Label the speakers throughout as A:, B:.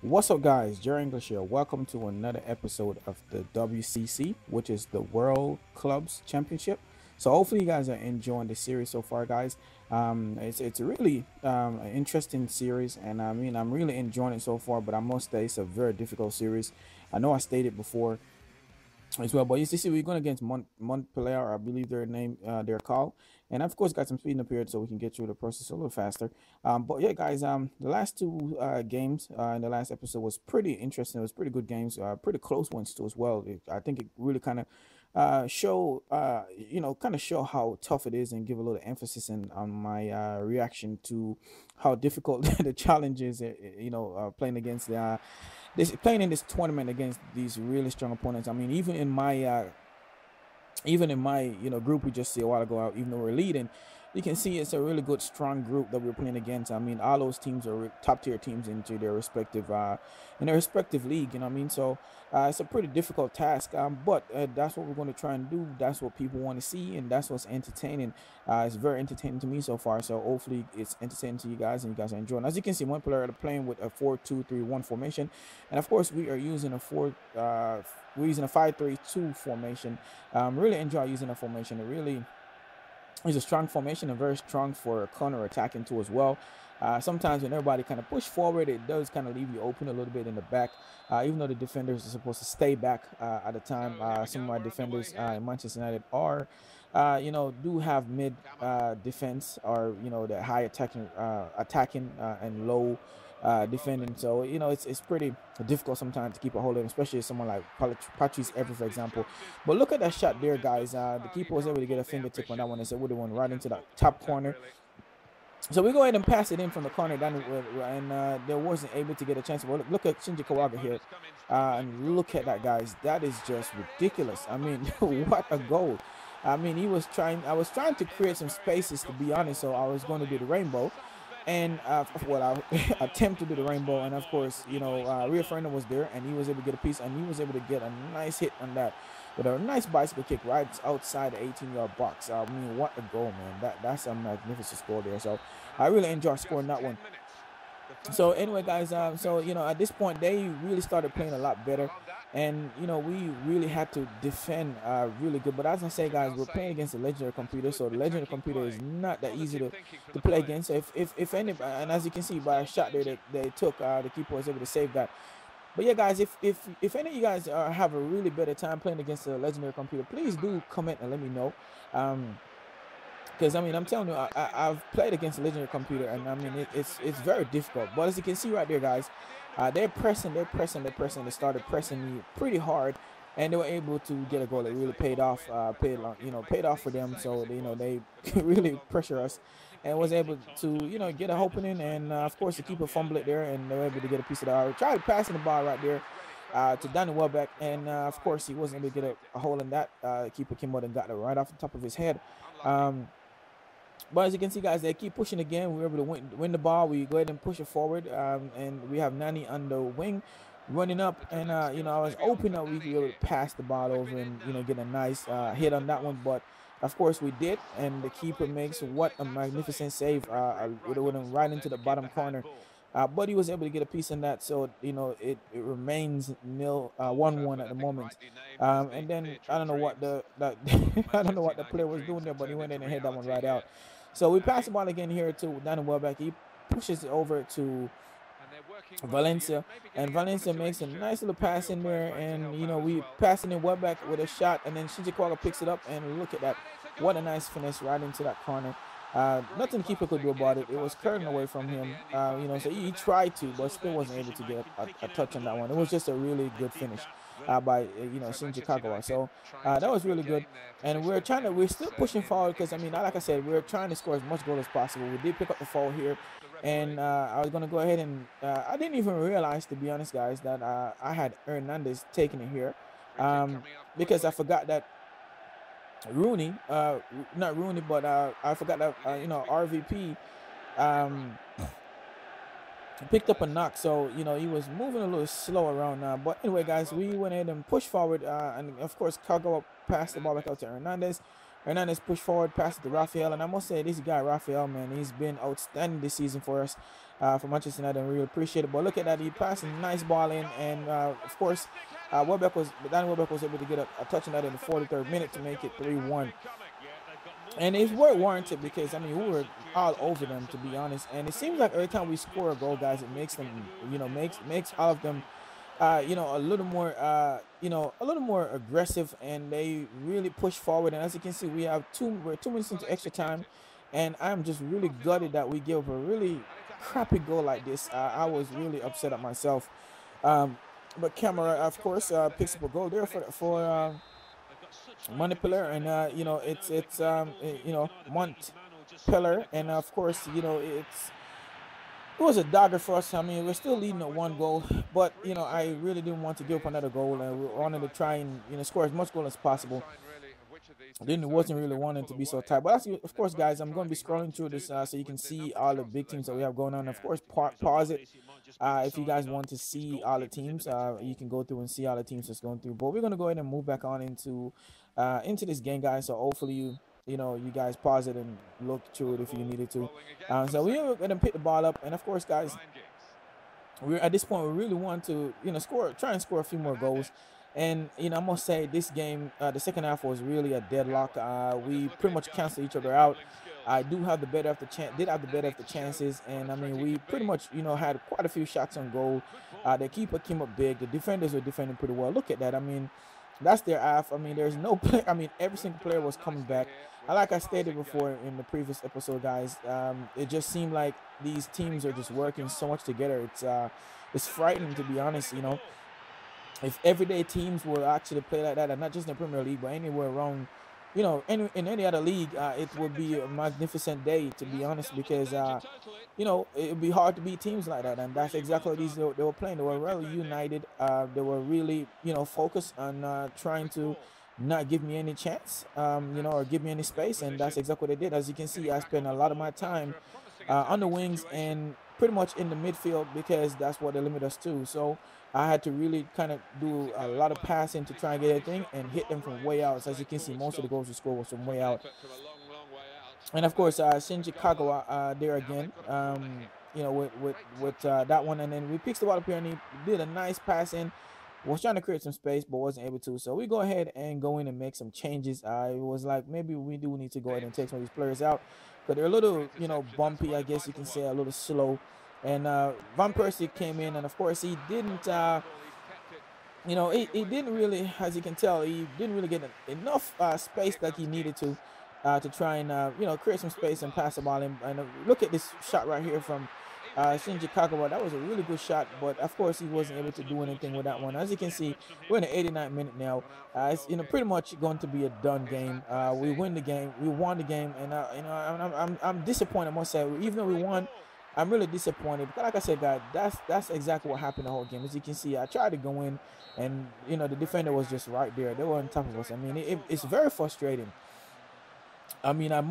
A: What's up, guys? Jerry English here. Welcome to another episode of the WCC, which is the World Clubs Championship. So hopefully you guys are enjoying the series so far, guys. It's really an interesting series, and I mean I'm really enjoying it so far. But I must say it's a very difficult series. I know I stated before as well. But you see, we're going against Montpellier, I believe their name, their call, and of course got some speed up here so we can get through the process a little faster. But yeah, guys, the last two games in the last episode was pretty interesting. It was pretty good games, pretty close ones too as well. I think it really kind of show kind of show how tough it is and give a little emphasis on my reaction to how difficult the challenge is, playing against this playing in this tournament against these really strong opponents. I mean, even in my group we just see a while ago, even though we're leading, you can see it's a really good strong group that we're playing against. I mean, all those teams are top tier teams into their respective league, you know what I mean? So it's a pretty difficult task, but that's what we're going to try and do. That's what people want to see, and that's what's entertaining. It's very entertaining to me so far, so hopefully it's entertaining to you guys and you guys are enjoying. As you can see, one player are playing with a 4-2-3-1 formation, and of course we are using we're using a 5-3-2 formation. Really enjoy using a formation. It really is a strong formation and very strong for counter attacking too as well. Sometimes when everybody kind of push forward, it does kind of leave you open a little bit in the back. Even though the defenders are supposed to stay back at the time, some of our defenders in Manchester United are, do have mid defense, or the high attacking and low defending. So it's pretty difficult sometimes to keep a hold of him, especially someone like Patrice Evra, for example. But look at that shot there, guys. The keeper was able to get a fingertip on that one, and so would have went right into the top corner. So we go ahead and pass it in from the corner down, and they wasn't able to get a chance. Well, look at Shinji Kawaga here, and look at that, guys. That is just ridiculous. I mean, what a goal! I mean, I was trying to create some spaces, to be honest. So I was going to do the rainbow, and I attempted to do the rainbow, and of course, Rio Ferdinand was there, and he was able to get a piece, and he was able to get a nice hit on that with a nice bicycle kick right outside the 18-yard box. I mean, what a goal, man! That's a magnificent score there. So I really enjoyed scoring that one. So anyway, guys, so at this point they really started playing a lot better, and we really had to defend really good. But as I say, guys, we're playing against a legendary computer, so the legendary computer is not that easy to play against. So if any, and as you can see by a shot there that they took, the keeper was able to save that. But yeah, guys, if any of you guys have a really better time playing against a legendary computer, please do comment and let me know. Because I mean, I'm telling you, I've played against a legendary computer, and I mean, it's very difficult. But as you can see right there, guys, they're pressing. They started pressing me pretty hard, and they were able to get a goal that really paid off. Paid off for them. So they really pressure us, and was able to get a opening, and of course the keeper fumbled it there, and they were able to get a piece of that. I tried passing the ball right there to Danny Welbeck, and of course he wasn't able to get a hole in that. Keeper came out and got it right off the top of his head. But as you can see, guys, they keep pushing again. We were able to win the ball. We go ahead and push it forward, and we have Nani on the wing running up, and I was hoping that we could be able to pass the ball over and get a nice hit on that one, but of course we did, and the keeper makes what a magnificent save. It went right into the bottom corner, but he was able to get a piece in that, so it remains 1-1 at the moment. And then I don't know what I don't know what the player was doing there, but he went in and hit that one right out. So we pass the ball again here to Danny Welbeck. He pushes it over to Valencia, and Valencia makes a nice little pass in there, and we passing in Welbeck with a shot, and then Shinji Kawaga picks it up, and look at that, what a nice finish right into that corner. Nothing the keeper could do about it. It was curling away from him, so he tried to, but still wasn't able to get a touch on that one. It was just a really good finish by Shinji Kagawa. So that was really good, and we're still pushing forward, because I mean, like I said, we're trying to score as much goal as possible. We did pick up the foul here, and I was gonna go ahead and I didn't even realize, to be honest, guys, that I had Hernandez taking it here, because I forgot that Rooney, not Rooney, but I forgot that RVP picked up a knock, so he was moving a little slow around now. But anyway, guys, we went ahead and pushed forward, and of course Kagawa passed the ball back out to Hernandez. Hernandez pushed forward, passed it to Rafael, and I must say this guy Rafael, man, he's been outstanding this season for us, for Manchester United. And really appreciate it. But look at that, he passed a nice ball in, and of course, Danny Welbeck was able to get a touch on that in the 43rd minute to make it 3-1. And it's warranted because I mean we were all over them, to be honest. And it seems like every time we score a goal, guys, it makes them, makes all of them, a little more, a little more aggressive, and they really push forward. And as you can see, we're 2 minutes into extra time, and I'm just really gutted that we gave up a really crappy goal like this. I was really upset at myself. Um, but Camera, of course, picks up a goal there for Montpellier, and Montpellier, and of course, it was a dagger for us. I mean, we're still leading at 1 goal, but I really didn't want to give up another goal, and we wanted to try and score as much goal as possible. Then it wasn't really wanting to be so tight. But that's, of course, guys, I'm going to be scrolling through this so you can see all the big teams that we have going on. Of course, pause it if you guys want to see all the teams. You can go through and see all the teams that's going through. But we're going to go ahead and move back on into this game, guys. So hopefully you guys pause it and look through it if you needed to. So we're going to pick the ball up, and of course, guys, we're at this point we really want to try and score a few more goals. And I must say this game, the second half was really a deadlock. We pretty much canceled each other out. I do have the better of the did have the better of the chances, and I mean we pretty much had quite a few shots on goal. The keeper came up big. The defenders were defending pretty well. Look at that. I mean, that's their half. I mean, there's no play. I mean, every single player was coming back. Like I stated before in the previous episode, guys, it just seemed like these teams are just working so much together. It's frightening, to be honest. If everyday teams will actually play like that, and not just in the Premier League, but anywhere around, in any other league, it would be a magnificent day, to be honest, because, it would be hard to beat teams like that. And that's exactly what they were playing. They were really united. They were really, focused on trying to not give me any chance, or give me any space. And that's exactly what they did. As you can see, I spent a lot of my time on the wings and pretty much in the midfield because that's what they limit us to. So I had to really kind of do a lot of passing to try and get everything and hit them from way out. So as you can see, most of the goals we scored was from way out. And of course, Shinji Kagawa there again, with that one. And then we picked the ball up here, and he did a nice pass in. Was trying to create some space, but wasn't able to. So we go ahead and go in and make some changes. I was like, maybe we do need to go ahead and take some of these players out, but they're a little, bumpy, I guess you can say, a little slow. And Van Persie came in, and of course he didn't, he didn't really, as you can tell, he didn't really get enough space that he needed to try and create some space and pass the ball in. And look at this shot right here from Shinji Kagawa. That was a really good shot, but of course he wasn't able to do anything with that one. As you can see, we're in the 89th minute now. It's pretty much going to be a done game. We won the game, and I'm disappointed, I must say. Even though we won, I'm really disappointed. But like I said, guys, that's exactly what happened the whole game. As you can see, I tried to go in, and the defender was just right there. They were on top of us. I mean, it's very frustrating. I mean, I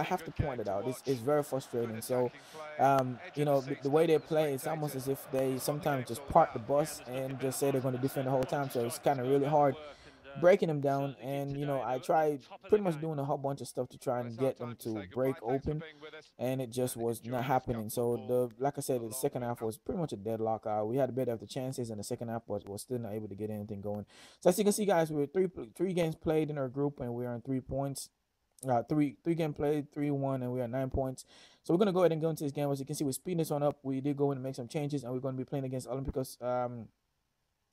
A: have to point it out. It's very frustrating. So, the way they play, it's almost as if they sometimes just park the bus and just say they're going to defend the whole time. So it's kind of really hard breaking them down. And I tried pretty much doing a whole bunch of stuff to try and get them to break open, and it just was not happening. So like I said, the second half was pretty much a deadlock. We had a bit of the chances in the second half, but was still not able to get anything going. So as you can see, guys, we're three games played in our group, and we're on 3 points. Three game played, 3-1, and we are 9 points. So we're gonna go ahead and go into this game. As you can see, we're speeding this one up. We did go in and make some changes, and we're going to be playing against Olympiacos.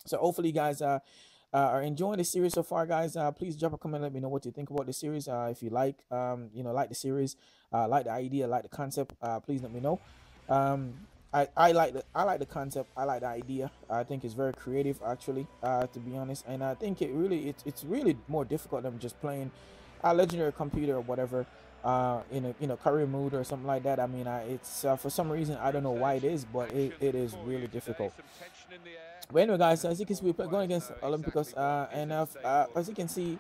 A: So hopefully, you guys are enjoying the series so far, guys. Please drop a comment, let me know what you think about the series. If you like the series, like the idea, like the concept, please let me know. I like the concept. I like the idea. I think it's very creative, actually, to be honest. And I think it's really more difficult than just playing a legendary computer or whatever in a career mode or something like that. I mean, it's for some reason, I don't know why it is, but it is really difficult. But anyway, guys, as you can see, we're going against Olympiacos, and as you can see,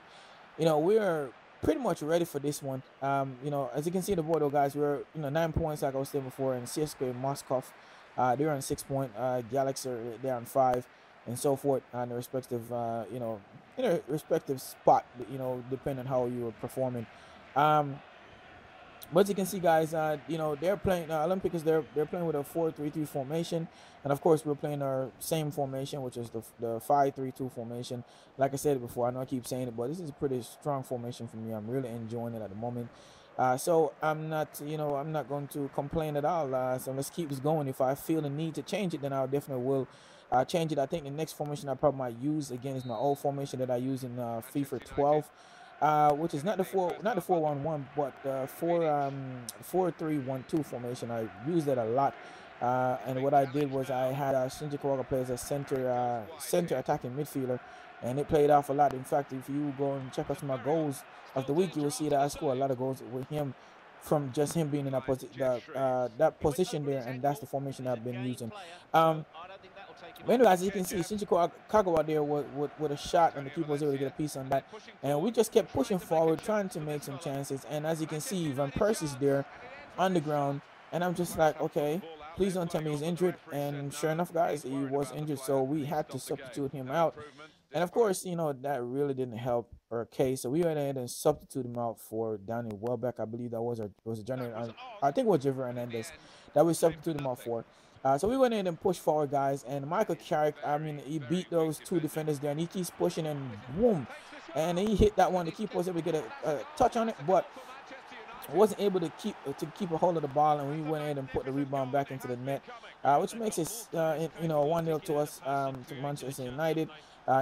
A: we're pretty much ready for this one. As you can see the board, though, guys, we're 9 points, like I was saying before, and CSKA Moscow, they're on 6 points. Galaxy, they're on 5, and so forth on the respective in a respective spot, depending on how you were performing. Um, but as you can see, guys, they're playing Olympics. They're playing with a 4-3-3 formation, and of course, we're playing our same formation, which is the 5-3-2 formation. Like I said before, I know I keep saying it, but this is a pretty strong formation for me. I'm really enjoying it at the moment. So I'm not going to complain at all. So let's keep this going. If I feel the need to change it, then I definitely will change it. I think the next formation I probably might use again is my old formation that I use in FIFA 12, which is not the 4-1-1, but the 4-3-1-2 formation. I use that a lot. And what I did was I had Shinji Kawaga play as a center attacking midfielder, and it played off a lot. In fact, if you go and check out some of my goals of the week, you will see that I score a lot of goals with him from just him being in that position there, and that's the formation I've been using. But anyway, as you can see, Shinji Kagawa there with a shot, and the keeper was able to get a piece on that. And we just kept pushing forward, trying to make some chances. And as you can see, Van Persie's there on the ground. And I'm just like, okay, please don't tell me he's injured. And sure enough, guys, he was injured. So we had to substitute him out. And of course, that really didn't help our case. So we went ahead and substituted him out for Daniel Welbeck. I believe that was a Johnny. I think it was Javier Hernandez that we substituted him out for. So we went in and pushed forward, guys, and Michael Carrick, I mean, he beat those two defenders there, and he keeps pushing, and boom, and he hit that one. The keeper was able to get a touch on it, but wasn't able to keep a hold of the ball, and we went in and put the rebound back into the net, which makes it 1-0 to us, to Manchester United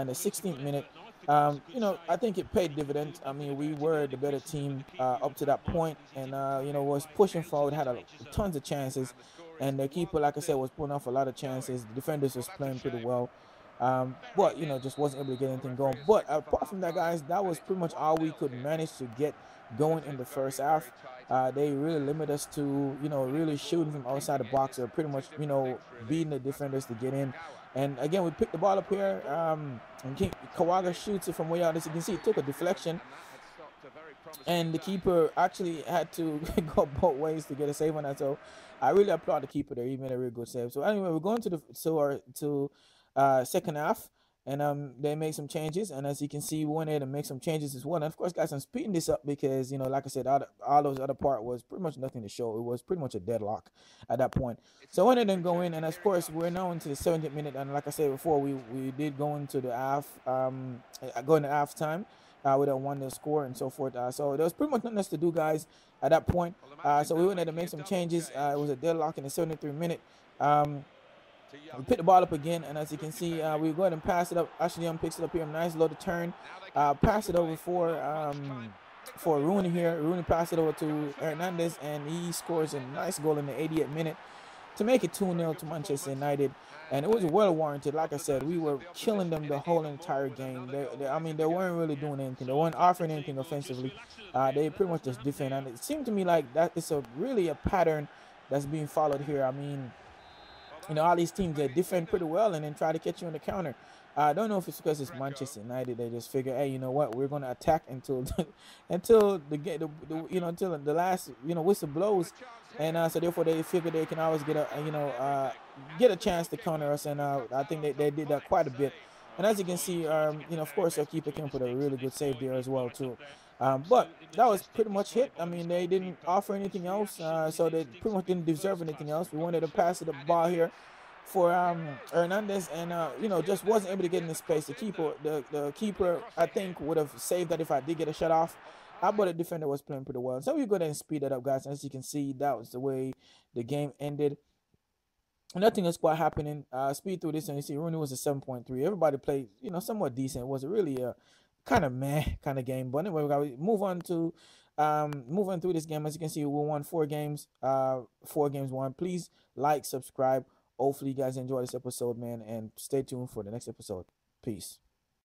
A: in the 16th minute. I think it paid dividends. I mean, we were the better team up to that point, and was pushing forward, had tons of chances, and the keeper, like I said, was putting off a lot of chances. The defenders was playing pretty well. But just wasn't able to get anything going. But apart from that, guys, that was pretty much all we could manage to get going in the first half. They really limit us to really shooting from outside the box, or pretty much beating the defenders to get in. And again, we picked the ball up here. And Kawaga shoots it from way out. As you can see, it took a deflection, and the keeper actually had to go both ways to get a save on that. So I really applaud the keeper there. He made a really good save. So anyway, we're going to second half, and they made some changes, and as you can see, we went ahead and make some changes as well. And of course, guys, I'm speeding this up because like I said, all those other part was pretty much nothing to show. It was pretty much a deadlock at that point. So I went ahead and go in, and of course, we're now into the 70th minute, and like I said before, we did go into the half time. With a 1-0 score and so forth. So there was pretty much nothing else to do, guys, at that point. So we went ahead and make some changes. It was a deadlock in the 73rd minute. We picked the ball up again, and as you can see, we go ahead and pass it up. Ashley Young picks it up here. Nice low to turn. Pass it over for Rooney here. Rooney passed it over to Hernandez, and he scores a nice goal in the 88th minute to make it 2-0 to Manchester United. And it was well warranted. Like I said, we were killing them the whole entire game. They weren't really doing anything. They weren't offering anything offensively. They pretty much just defend. And it seemed to me like that is really a pattern that's being followed here. I mean, all these teams, they defend pretty well and then try to catch you on the counter. I don't know if it's because it's Manchester United. They just figure, hey, you know what? We're going to attack until until until the last whistle blows, and so therefore they figure they can always get a chance to counter us, and I think they did that quite a bit. And as you can see, of course, our keeper came up with a really good save there as well too. But that was pretty much it. I mean, they didn't offer anything else, so they pretty much didn't deserve anything else. We wanted to pass the ball here for Hernandez, and just wasn't able to get in the space. The keeper, I think, would have saved that if I did get a shot off. But the defender was playing pretty well. So we go ahead and speed that up, guys. As you can see, that was the way the game ended. Nothing else quite happening. Speed through this, and you see Rooney was a 7.3. Everybody played, somewhat decent. It was really a kind of meh kind of game. But anyway, we got to move on through this game. As you can see, we won 4 games. 4 games won. Please like, subscribe. Hopefully, you guys enjoy this episode, man, and stay tuned for the next episode. Peace.